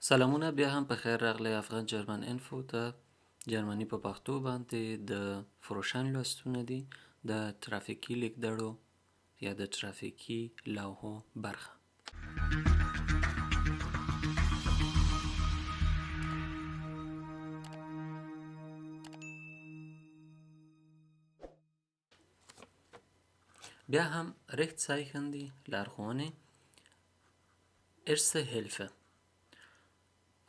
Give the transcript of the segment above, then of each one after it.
سلامونه، بیا هم په خیر راغلی افغان جرمن انفو ته. جرمني په پښتو باندې د فروشن لوستونه دي د ټرافیکي لیکدړو یا د ټرافیکي لوحو برخه. بیا هم Richtzeichen دي لارښوونې. Erste Hilfe.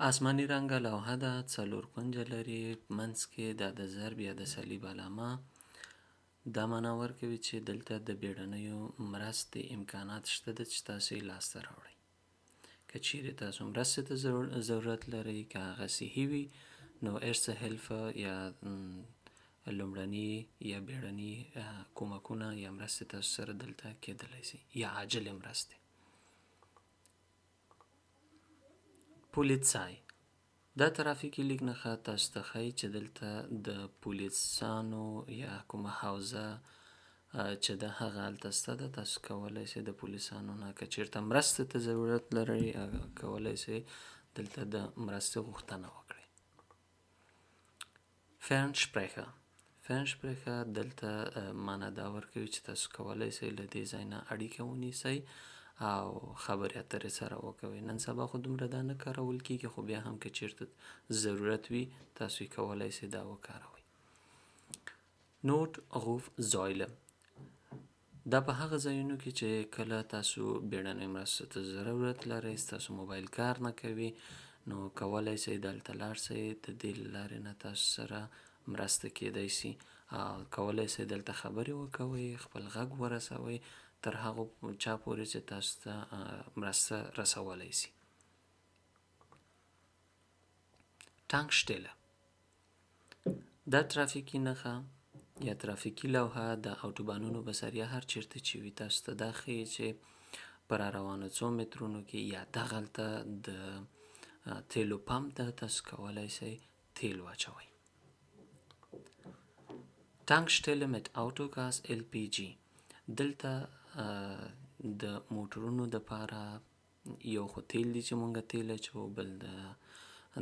آسماني رنګه لوحه ده، 4 کونجه لري، منځ کې د ضرب یا د صلیب علامه. دا معنا ورکوي چې دلته د بیړنیو مرستې امکانات شته ده چې تاسو یې لاسته راوړئ. که چیرې تاسو مرستې ته ضرورت لرئ، که هغه صحي وي، نو Erste Hilfe یا لومړني یا بیړني کومکونه یا مرستې تاسو سره دلته کېدلی شي، یا عاجلې مرستې. پولیسای دا ترافیکي لیک نښه تاسو ته ښایي چې دلته د پولیسانو یا کومه حوزه چې د هغه هلته شته ده. تاسو کولی شئ د پولیسانو نه که چېرته مرستې ته ضرورت لرئ، کولی شئ دلته د مرستې غوښتنه وکړئ. Fernsprecher دلته معنا دا ورکوي چې تاسو کولی شئ له دې ځای نه اړیکه ونیسئ او خبرې اترې سره وکوئ. نن سبا خو دومره دا نه کارول کېږي، خو بیا هم که چېرته ضرورت وي تاسو یې کولی شئ دا وکاروئ. Notrufsäule دا په هغه ځایونو کې چې کله تاسو بیړنۍ مرستو ته ضرورت لرئ، تاسو موبایل کار نه کوي، نو کولی شئ دلته لاړ شئ. د دې له لارې نه تاسو سره مرسته کېدی شي او کولی شئ دلته خبرې وکوئ، خپل غږ ورسوئ تر هغو چا پورې چې تاسو ته مرسته رسولی شي. Tankstelle دا ترافیکي نښه یا ترافیکي لوحه د اوټوبانونو په سر یا هر چیرته چې وي تاسو ته دا ښیي چې په را روانو 2 مترونو کې یا دغلته د تیلو پمپ ده، تاسو کولی شئ تیل واچوئ. Tankstelle mit Autogas LPG دلته د موټرونو دپاره یو خو تیل دی چې مونږ تیل اچوو، بل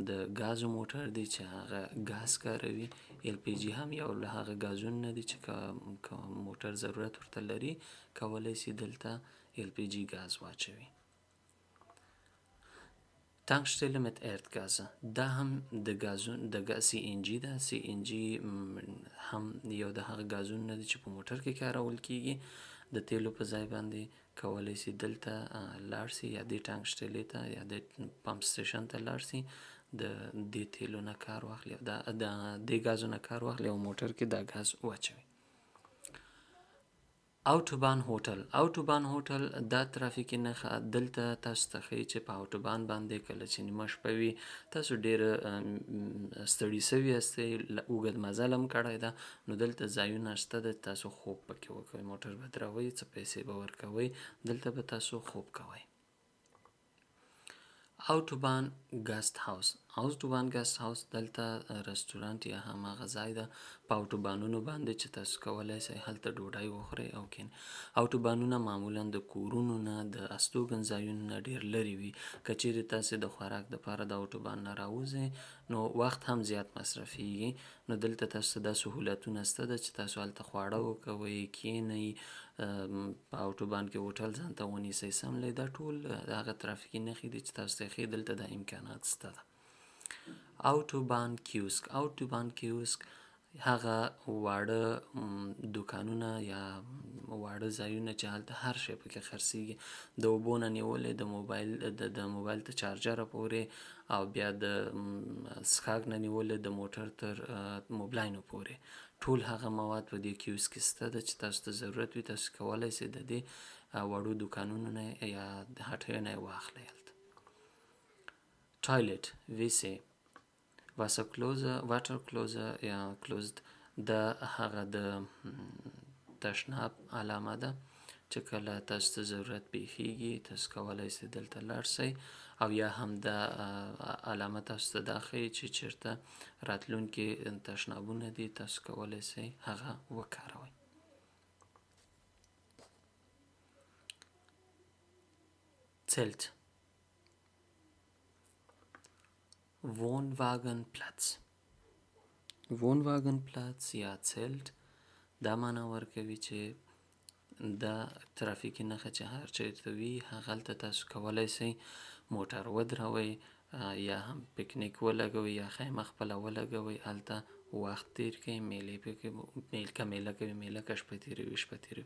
د ګازو موټر دی چې هغه ګاز کاروي. LPG هم یو له هغه ګازونو نه دی چې که موټر ضرورت ورته لري کولی شي دلته LPG ګاز واچوي. Tankstelle mit Erdgas دا هم د CNG ده. CNG هم یو د هغه ګازونو نه دی چې په موټر کې کارول کېږي. د تیلو په ځای باندې کولی شي دلته لاړ شي یا دې ټانکشټلې ته یا دې پمپ سټیشن ته لاړ شي، د دې تیلو نه کار واخلي او د دې ګازو نه کار واخلي او موټر کې دا ګاز واچوي. اوټوبان هوټل دا ترافیکي نښه دلته تاسو ته ښیي چې په اوټوبان باندې کله چې نیمه شپه وي، تاسو ډېره ستړي سوي یاستئ، اوږد مزل هم کړی ده، نو دلته ځایونه شته ده تاسو خوب پکې وکوئ. موټر به دروئ، څه پیسې به ورکوئ، دلته به تاسو خوب کوئ. اوټوبان ګست هاوس دلته رستورانت یا هم هغه ځای ده په اوټوبانونو باندې چې تاسو کولی شئ هلته ډوډۍ وخورئ او کینئ. اوټوبانونه معمولا د کورونو نه د استوګن ځایونو نه ډېر لرې وي. که چیرې تاسې د خوراک دپاره د اوټوبان نه راوځئ نو وخت هم زیات مصرفیږي، نو دلته تاسو ته دا سهولتونه شته ده چې تاسو هلته خواړه وکوئ، کینئ، په اوټوبان کې هوټل ځان ته ونیسئ. سملی دا ټول هغه ترافیکي نښې دي چې تاسو ته ښیي دلته دا امکانات شته ده. اوټوبان کیوسک هغه واړه دوکانونه یا واړه ځایونه چې هلته هر شی پکې خرڅېږي، د اوبو نه نیولې د موبایل ته چارجره پورې او بیا د څښاک نه نیولې د موټر تر موبلاینو پورې ټول هغه مواد په دې کیوسک کې شته ده چې تاسو ته ضرورت وي تاسو کولی شئ د دې وړو دوکانونو نه یا د هټیو نه یې واخلئ. هلته ټایلټ ویسې واټر کلوزر یا کلوزد دا هغه د تشناب علامه ده چې کله تاسو ته ضرورت پیښیږي تاسو کولی شئ دلته لاړ شئ، او یا هم دا علامه تاسو ته دا ښیي چې چېرته راتلونکي تشنابونه دي، تاسو کولی شئ هغه وکاروئ. Zelt Wohnwagenplatz. Wohnwagenplatz یا Zelt دا معنا ورکوي چې دا ترافیکي نښه چې هر چیرته وي هغلته تاسو کولی شئ موټر ودروئ یا هم پکنیک ولګوئ یا خیمه خپله ولګوئ، هلته وخت تیر کړئ، میلې پکې که میله کوي میله، که شپه تیروي شپه تیروي.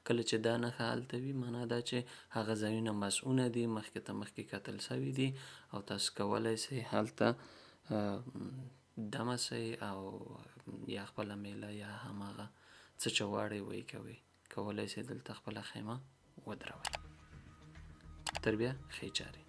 کله چې دا نښه هلته وي معنا دا چې هغه ځایونه مسؤونه دي، مخکې ته مخکې کتل سوي دي او تاسو کولی شئ هلته دمه شئ او یا خپله میله یا هماغه څه چې غواړئ ویې کوئ، کولی شئ دلته خپله خیمه ودروئ. تر بیا ښې چارې.